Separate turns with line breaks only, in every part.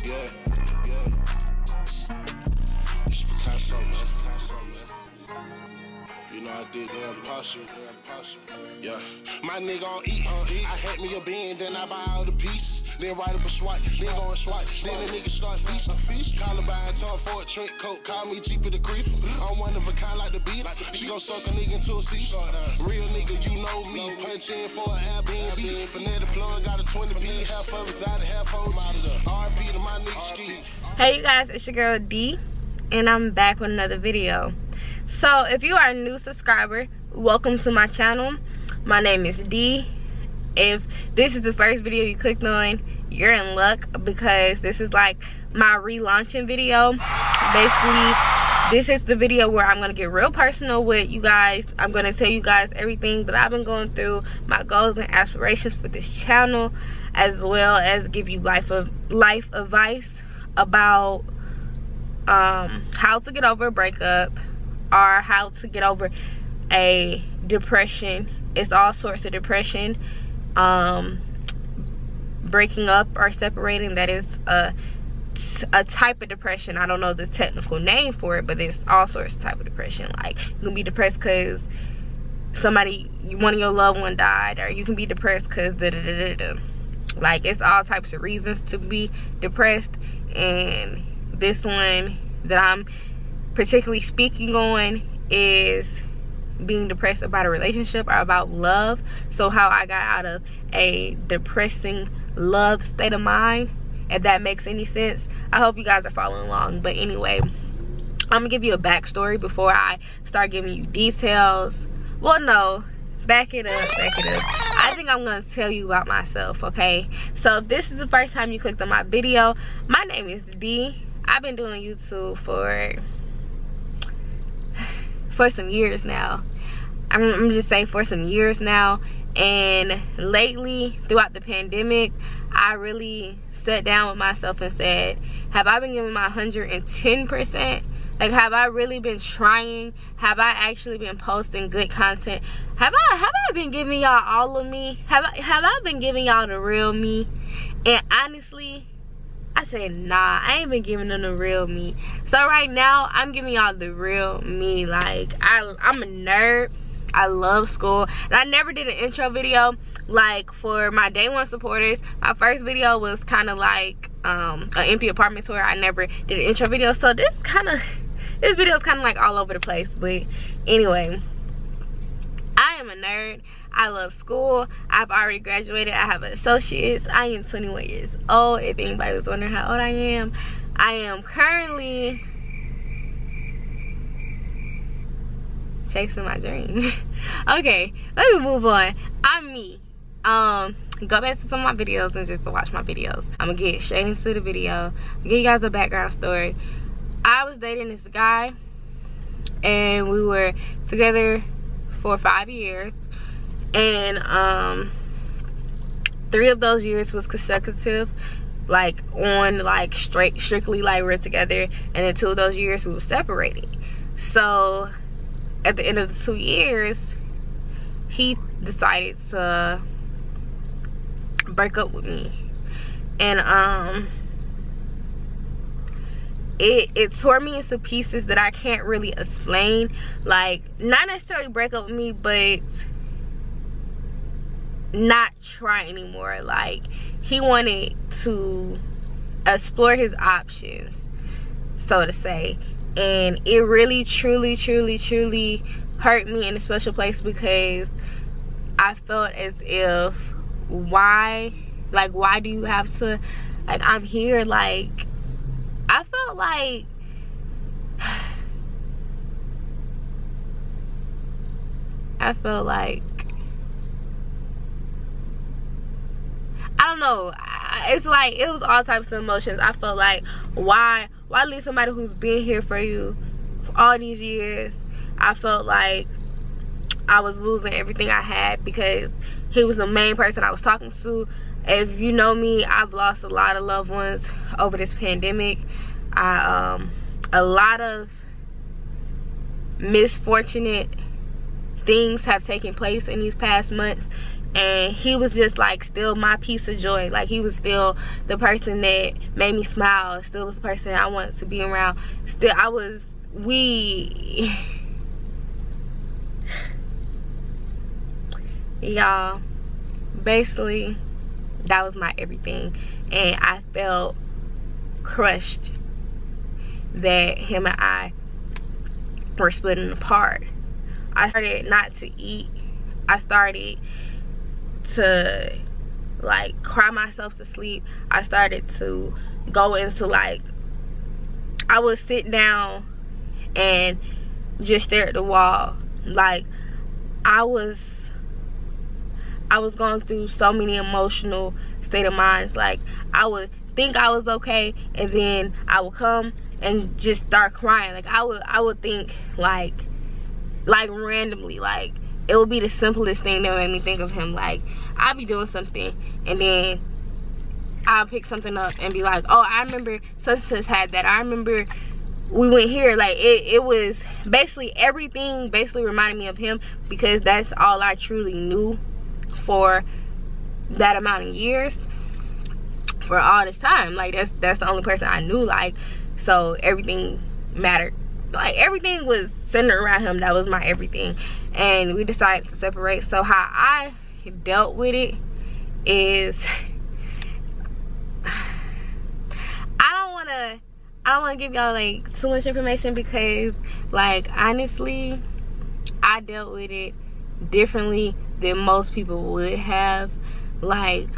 Yeah, it's Picasso, man. You know I did that impossible. Yeah, my nigga on eat. I had me a bean, then I buy all the pieces. Then write up a swipe, then go and swipe. Then the nigga start feasting. Columbine, talk for a trick coat. Call me Jeep of the creep. I'm one of a kind like the beat. She gon' suck a nigga into a seat. Real nigga, you know me. Punch in for an Airbnb. Finette the plug, got a 20B. Half of it's out of half of it. RP to my nigga ski.
Hey you guys, it's your girl D, and I'm back with another video. So if you are a new subscriber, welcome to my channel. My name is D. If this is the first video you clicked on, you're in luck, because this is like my relaunching video. Basically, this is the video where I'm gonna get real personal with you guys. I'm gonna tell you guys everything that I've been going through, my goals and aspirations for this channel, as well as give you life advice about how to get over a breakup, or how to get over a depression. It's all sorts of depression. Breaking up or separating, that is a type of depression. I don't know the technical name for it, but there's all sorts of type of depression. Like, you can be depressed because one of your loved one died, or you can be depressed because like, it's all types of reasons to be depressed. And this one that I'm particularly speaking on is being depressed about a relationship or about love. So how I got out of a depressing love state of mind, if that makes any sense. I hope you guys are following along. But anyway, I'm gonna give you a backstory before I start giving you details. Well, no, back it up. I think I'm gonna tell you about myself, okay? So if this is the first time you clicked on my video, my name is D. I've been doing YouTube for some years now. I'm just saying, for some years now. And lately, throughout the pandemic, I really sat down with myself and said, have I been giving my 110%? Like, have I really been trying? Have I actually been posting good content? Have I been giving y'all all of me? Have I been giving y'all the real me? And honestly, I said, nah, I ain't been giving them the real me. So right now, I'm giving y'all the real me. Like, I'm a nerd. I love school. And I never did an intro video. Like, for my day one supporters, my first video was kind of like an empty apartment tour. I never did an intro video. So this video is kind of like all over the place. But anyway, I am a nerd. I love school. I've already graduated. I have an associate's. I am 21 years old. If anybody was wondering how old I am currently chasing my dream. Okay, let me move on. I'm me. Go back to some of my videos and just watch my videos. I'm gonna get straight into the video. I'll give you guys a background story. I was dating this guy, and we were together for 5 years. And 3 of those years was consecutive, like on like strictly like we're together, and then 2 of those years we were separated. So at the end of the 2 years, he decided to break up with me. And it tore me into pieces that I can't really explain. Like, not necessarily break up with me, but not try anymore. Like, he wanted to explore his options, so to say. And it really truly hurt me in a special place, because I felt as if, why do you have to, like, I'm here. Like, I felt like I don't know. It's like, it was all types of emotions. I felt like, why leave somebody who's been here for you for all these years? I felt like I was losing everything I had, because he was the main person I was talking to. If you know me, I've lost a lot of loved ones over this pandemic. A lot of misfortunate things have taken place in these past months, and he was just like still my piece of joy. Like he was still the person that made me smile, still was the person I wanted to be around. Still y'all, basically that was my everything, and I felt crushed that him and I were splitting apart. I started not to eat. I started to like cry myself to sleep. I started to go into like, I would sit down and just stare at the wall. Like I was going through so many emotional state of minds. Like I would think I was okay, and then I would come and just start crying. Like I would think like randomly, like it would be the simplest thing that made me think of him. Like I'd be doing something and then I'll pick something up and be like, oh, I remember such and such had that. I remember we went here. Like it was basically everything basically reminded me of him, because that's all I truly knew for that amount of years, for all this time. Like that's the only person I knew. Like, so everything mattered. Like everything was centered around him. That was my everything, and we decided to separate. So how I dealt with it is, I don't want to give y'all like too much information, because like honestly I dealt with it differently than most people would have. Like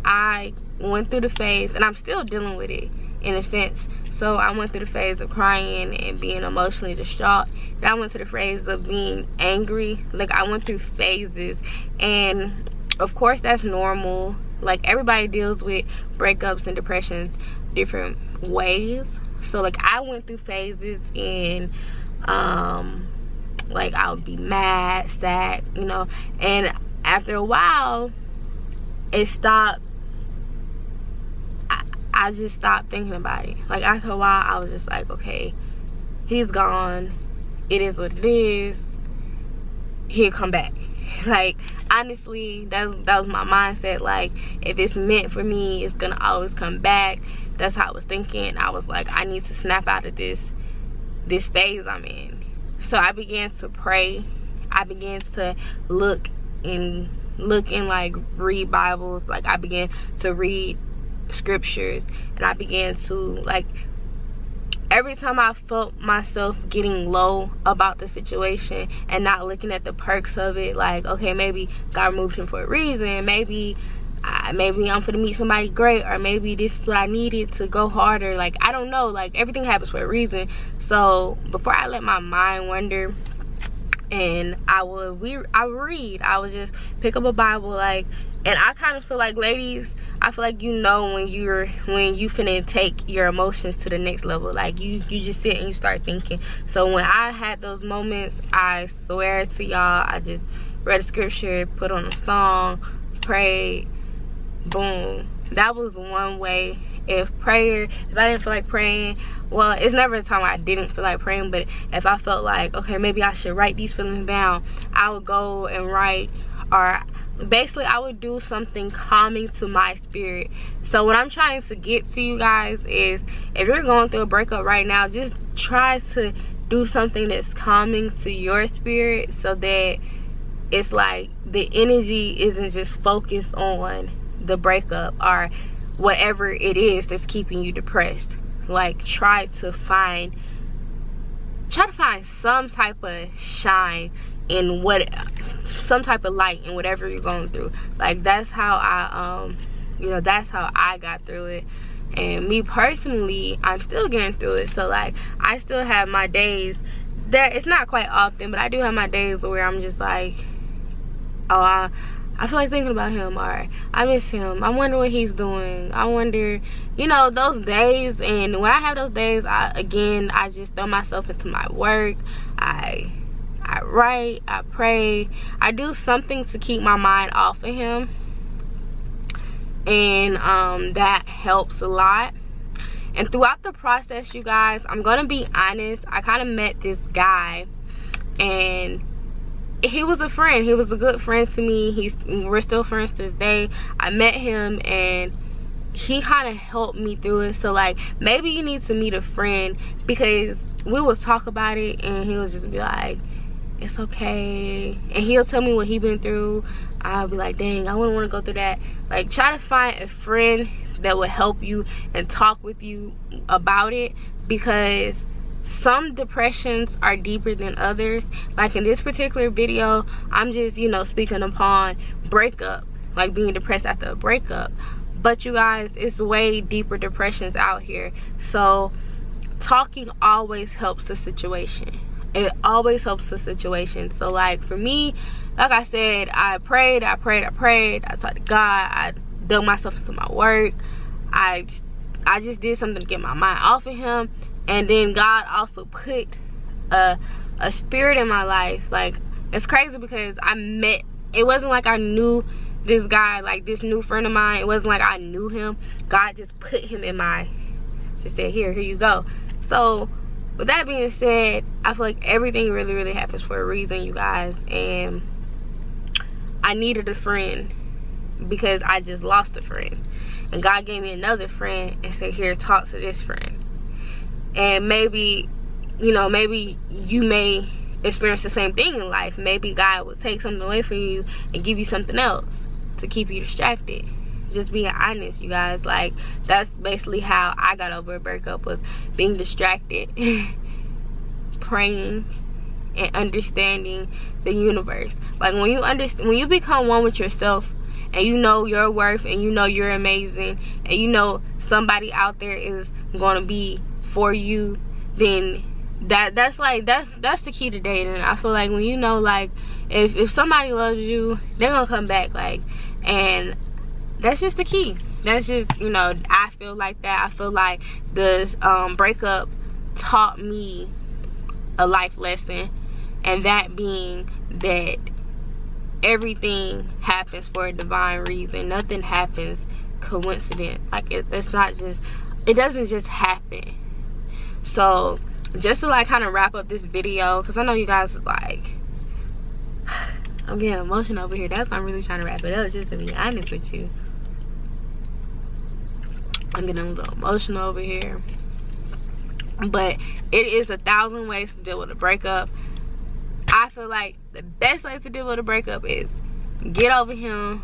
I went through the phase, and I'm still dealing with it in a sense. So I went through the phase of crying and being emotionally distraught. Then I went through the phase of being angry. Like I went through phases, and of course that's normal. Like everybody deals with breakups and depressions different ways. So like I went through phases, and like I would be mad, sad, you know, and after a while it stopped. I just stopped thinking about it. Like after a while I was just like, okay, he's gone, it is what it is, he'll come back. Like honestly that was my mindset. Like if it's meant for me, it's gonna always come back. That's how I was thinking. I was like, I need to snap out of this phase I'm in. So I began to pray. I began to look and like read Bibles. Like I began to read scriptures, and I began to like, every time I felt myself getting low about the situation and not looking at the perks of it, like okay, maybe God moved him for a reason, maybe I'm finna meet somebody great, or maybe this is what I needed to go harder. Like I don't know, like everything happens for a reason. So before I let my mind wander, and I would read, I would just pick up a Bible, like, and I kind of feel like, ladies, I feel like you know when you finna take your emotions to the next level. Like you just sit and you start thinking. So when I had those moments, I swear to y'all, I just read a scripture, put on a song, prayed, boom. That was one way. If I didn't feel like praying, well, it's never a time I didn't feel like praying, but if I felt like, okay, maybe I should write these feelings down, I would go and write, or basically I would do something calming to my spirit. So what I'm trying to get to you guys is, if you're going through a breakup right now, just try to do something that's calming to your spirit, so that it's like the energy isn't just focused on the breakup or whatever it is that's keeping you depressed. Like try to find some type of shine in some type of light in whatever you're going through. Like that's how that's how I got through it. And me personally, I'm still getting through it. So like I still have my days that, it's not quite often, but I do have my days where I'm just like, oh, I feel like thinking about him, or I miss him, I wonder what he's doing, I wonder, you know, those days. And when I have those days, I just throw myself into my work. I write, I pray, I do something to keep my mind off of him, and that helps a lot. And throughout the process, you guys, I'm gonna be honest, I kind of met this guy, and he was a friend. He was a good friend to me. We're still friends to this day. I met him and he kind of helped me through it. So like, maybe you need to meet a friend, because we would talk about it and he'll just be like, it's okay, and he'll tell me what he been through. I'll be like, dang, I wouldn't want to go through that. Like, try to find a friend that will help you and talk with you about it, because some depressions are deeper than others. Like in this particular video, I'm just, you know, speaking upon breakup, like being depressed after a breakup. But you guys, it's way deeper depressions out here. So talking always helps the situation. It always helps the situation. So like for me, like I said, I prayed. I talked to God. I dug myself into my work. I just did something to get my mind off of him. And then God also put a spirit in my life. Like, it's crazy because it wasn't like I knew this guy, like this new friend of mine. It wasn't like I knew him. God just put him in just said, here you go. So with that being said, I feel like everything really happens for a reason, you guys. And I needed a friend because I just lost a friend. And God gave me another friend and said, here, talk to this friend. And maybe, you know, maybe you may experience the same thing in life. Maybe God will take something away from you and give you something else to keep you distracted. Just being honest, you guys. Like, that's basically how I got over a breakup, was being distracted, praying, and understanding the universe. Like, when you become one with yourself, and you know your worth, and you know you're amazing, and you know somebody out there is going to be for you, then that's the key to dating. I feel like when you know, like, if somebody loves you, they're gonna come back. Like, and that's just the key. That's just, you know, I feel like that. I feel like the breakup taught me a life lesson, and that being that everything happens for a divine reason. Nothing happens coincident. Like, it's not just, it doesn't just happen. So just to like kind of wrap up this video, because I know you guys is like, I'm getting emotional over here. That's why I'm really trying to wrap it up, just to be honest with you. I'm getting a little emotional over here. But it is 1,000 ways to deal with a breakup. I feel like the best way to deal with a breakup is get over him,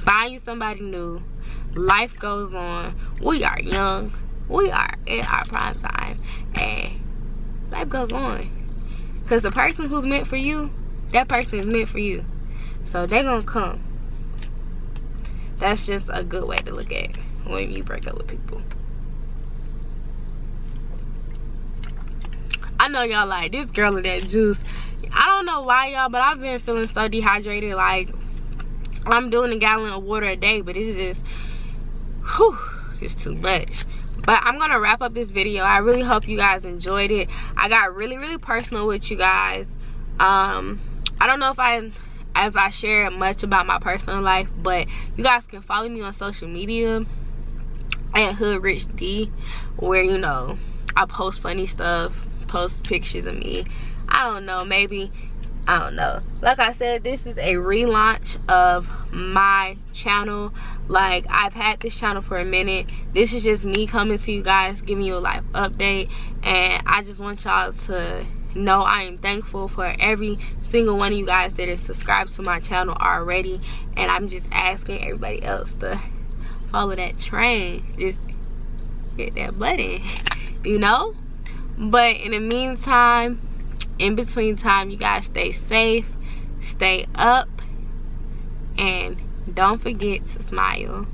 find you somebody new. Life goes on. We are young. We are in our prime time, and life goes on. Because the person who's meant for you, that person is meant for you. So they're gonna come. That's just a good way to look at when you break up with people. I know y'all like, this girl with that juice. I don't know why, y'all, but I've been feeling so dehydrated. Like, I'm doing a gallon of water a day, but it's just, whew, it's too much. But I'm gonna wrap up this video. I really hope you guys enjoyed it. I got really personal with you guys. I don't know if I shared much about my personal life, but you guys can follow me on social media at Hood Rich D, where, you know, I post funny stuff, post pictures of me. I don't know, maybe, I don't know. Like I said, this is a relaunch of my channel. Like, I've had this channel for a minute. This is just me coming to you guys, giving you a life update. And I just want y'all to know I am thankful for every single one of you guys that is subscribed to my channel already. And I'm just asking everybody else to follow that train. Just hit that button, you know? But in the meantime, in between time, you guys stay safe, stay up, and don't forget to smile.